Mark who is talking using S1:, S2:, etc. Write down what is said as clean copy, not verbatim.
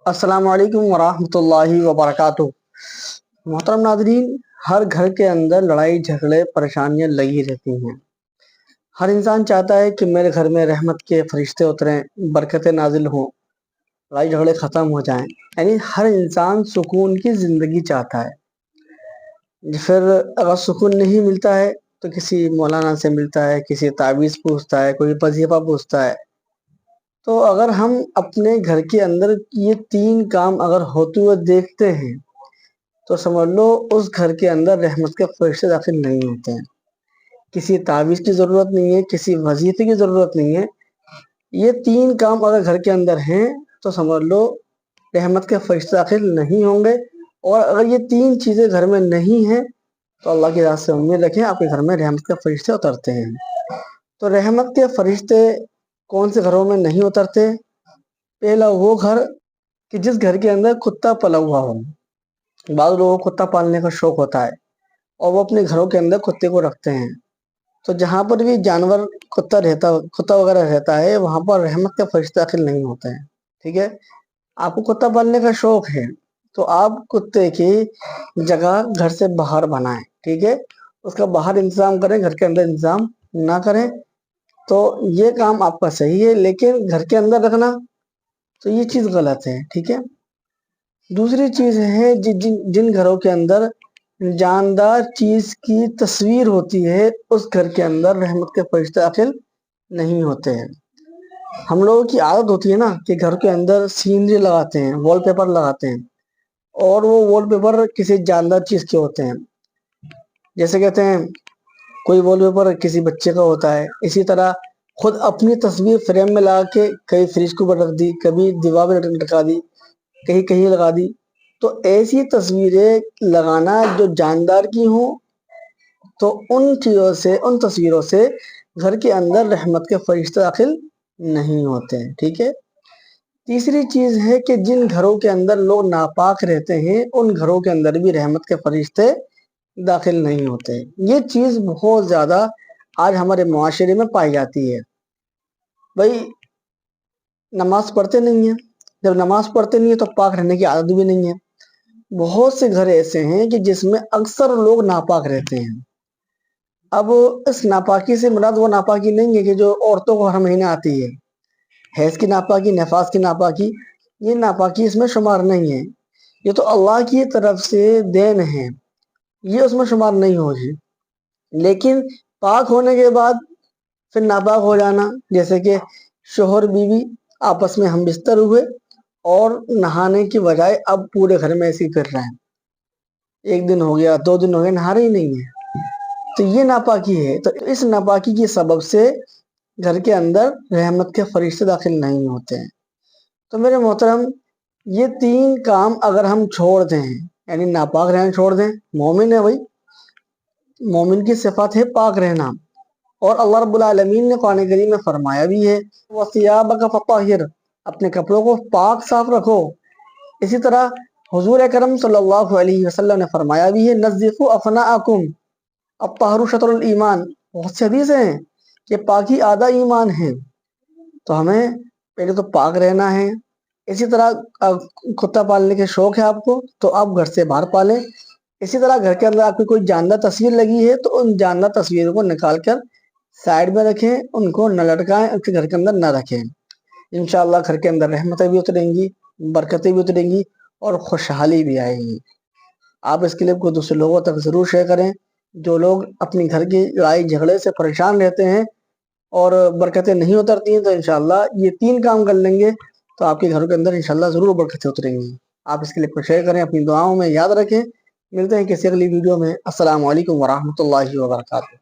S1: السلام علیکم ورحمۃ اللہ وبرکاتہ۔ محترم ناظرین، ہر گھر کے اندر لڑائی جھگڑے پریشانیاں لگی رہتی ہیں۔ ہر انسان چاہتا ہے کہ میرے گھر میں رحمت کے فرشتے اتریں، برکتیں نازل ہوں، لڑائی جھگڑے ختم ہو جائیں۔ یعنی ہر انسان سکون کی زندگی چاہتا ہے۔ پھر اگر سکون نہیں ملتا ہے تو کسی مولانا سے ملتا ہے، کسی تعویذ پوچھتا ہے، کوئی وظیفہ پوچھتا ہے۔ تو اگر ہم اپنے گھر کے اندر یہ تین کام اگر ہوتے ہوئے دیکھتے ہیں تو سمجھ لو اس گھر کے اندر رحمت کے فرشتے داخل نہیں ہوتے ہیں۔ کسی تعویذ کی ضرورت نہیں ہے، کسی وظیفے کی ضرورت نہیں ہے۔ یہ تین کام اگر گھر کے اندر ہیں تو سمجھ لو رحمت کے فرشتے داخل نہیں ہوں گے۔ اور اگر یہ تین چیزیں گھر میں نہیں ہیں تو اللہ کی ذات سے امید رکھیں آپ کے گھر میں رحمت کے فرشتے اترتے ہیں۔ تو رحمت کے فرشتے کون سے گھروں میں نہیں اترتے؟ پہلا وہ گھر کہ جس گھر کے اندر کتا پلا ہوا ہو۔ بعض لوگوں کو کتا پالنے کا شوق ہوتا ہے اور وہ اپنے گھروں کے اندر کتے کو رکھتے ہیں۔ تو جہاں پر بھی جانور کتا وغیرہ رہتا ہے وہاں پر رحمت کے فرشتے داخل نہیں ہوتے ہیں۔ ٹھیک ہے، آپ کو کتا پالنے کا شوق ہے تو آپ کتے کی جگہ گھر سے باہر بنائیں۔ ٹھیک ہے، اس کا باہر انتظام کریں، گھر کے اندر انتظام نہ کریں۔ تو یہ کام آپ کا صحیح ہے، لیکن گھر کے اندر رکھنا تو یہ چیز غلط ہے۔ ٹھیک ہے، دوسری چیز ہے جن گھروں کے اندر جاندار چیز کی تصویر ہوتی ہے اس گھر کے اندر رحمت کے فرشتے داخل نہیں ہوتے ہیں۔ ہم لوگوں کی عادت ہوتی ہے نا کہ گھر کے اندر سینری لگاتے ہیں، وال پیپر لگاتے ہیں، اور وہ وال پیپر کسی جاندار چیز کے ہوتے ہیں۔ جیسے کہتے ہیں کوئی وال پیپر کسی بچے کا ہوتا ہے، اسی طرح خود اپنی تصویر فریم میں لگا کے کہیں فریج کے اوپر رکھ دی، کبھی دیوار میں لٹکا دی، کہیں لگا دی۔ تو ایسی تصویریں لگانا جو جاندار کی ہوں تو ان تصویروں سے گھر کے اندر رحمت کے فرشتے داخل نہیں ہوتے ہیں۔ ٹھیک ہے، تیسری چیز ہے کہ جن گھروں کے اندر لوگ ناپاک رہتے ہیں ان گھروں کے اندر بھی رحمت کے فرشتے داخل نہیں ہوتے۔ یہ چیز بہت زیادہ آج ہمارے معاشرے میں پائی جاتی ہے۔ بھائی نماز پڑھتے نہیں ہیں، جب نماز پڑھتے نہیں ہیں تو پاک رہنے کی عادت بھی نہیں ہے۔ بہت سے گھر ایسے ہیں کہ جس میں اکثر لوگ ناپاک رہتے ہیں۔ اب اس ناپاکی سے مراد وہ ناپاکی نہیں ہے کہ جو عورتوں کو ہر مہینے آتی ہے، حیض کی ناپاکی، نفاس کی ناپاکی، یہ ناپاکی اس میں شمار نہیں ہے۔ یہ تو اللہ کی طرف سے دین ہے، یہ اس میں شمار نہیں ہوگی۔ لیکن پاک ہونے کے بعد پھر ناپاک ہو جانا، جیسے کہ شوہر بیوی آپس میں ہم بستر ہوئے اور نہانے کی بجائے اب پورے گھر میں ایسے کر رہے ہیں، ایک دن ہو گیا، 2 دن ہو گئے، نہا رہے ہی نہیں ہے، تو یہ ناپاکی ہے۔ تو اس ناپاکی کی سبب سے گھر کے اندر رحمت کے فرشتے داخل نہیں ہوتے ہیں۔ تو میرے محترم، یہ تین کام اگر ہم چھوڑ دیں، یعنی ناپاک رہنا چھوڑ دیں، مومن ہے بھائی، مومن کی صفات ہے پاک رہنا، اور اللہ رب العالمین نے قرآن کریم میں فرمایا بھی ہے وَثِيَابَكَ فَطَهِّرْ، اپنے کپڑوں کو پاک صاف رکھو۔ اسی طرح حضور اکرم صلی اللہ علیہ وسلم نے فرمایا بھی ہے نَظِّفُوا أَفْنَاءَكُمْ الطَّهْرُ شَطْرُ الْإِيمَانِ، بہت سی حدیث ہیں کہ پاکی آدھا ایمان ہے۔ تو ہمیں پہلے تو پاک رہنا ہے۔ اسی طرح کتا پالنے کے شوق ہے آپ کو تو آپ گھر سے باہر پالیں۔ اسی طرح گھر کے اندر آپ کی کوئی جاندار تصویر لگی ہے تو ان جاندار تصویروں کو نکال کر سائڈ میں رکھیں، ان کو نہ لٹکائیں، ان کے گھر کے اندر نہ رکھیں۔ انشاءاللہ گھر کے اندر رحمتیں بھی اتریں گی، برکتیں بھی اتریں گی اور خوشحالی بھی آئے گی۔ آپ اس کے لیے کوئی دوسرے لوگوں تک ضرور شیئر کریں۔ جو لوگ اپنی گھر کی لڑائی جھگڑے سے پریشان رہتے ہیں اور برکتیں نہیں اترتی ہیں تو انشاءاللہ یہ تین کام کر لیں گے تو آپ کے گھروں کے اندر انشاءاللہ ضرور برکتیں اتریں گی۔ آپ اس کے لیے شیئر کریں، اپنی دعاؤں میں یاد رکھیں۔ ملتے ہیں کسی اگلی ویڈیو میں۔ السلام علیکم ورحمۃ اللہ وبرکاتہ۔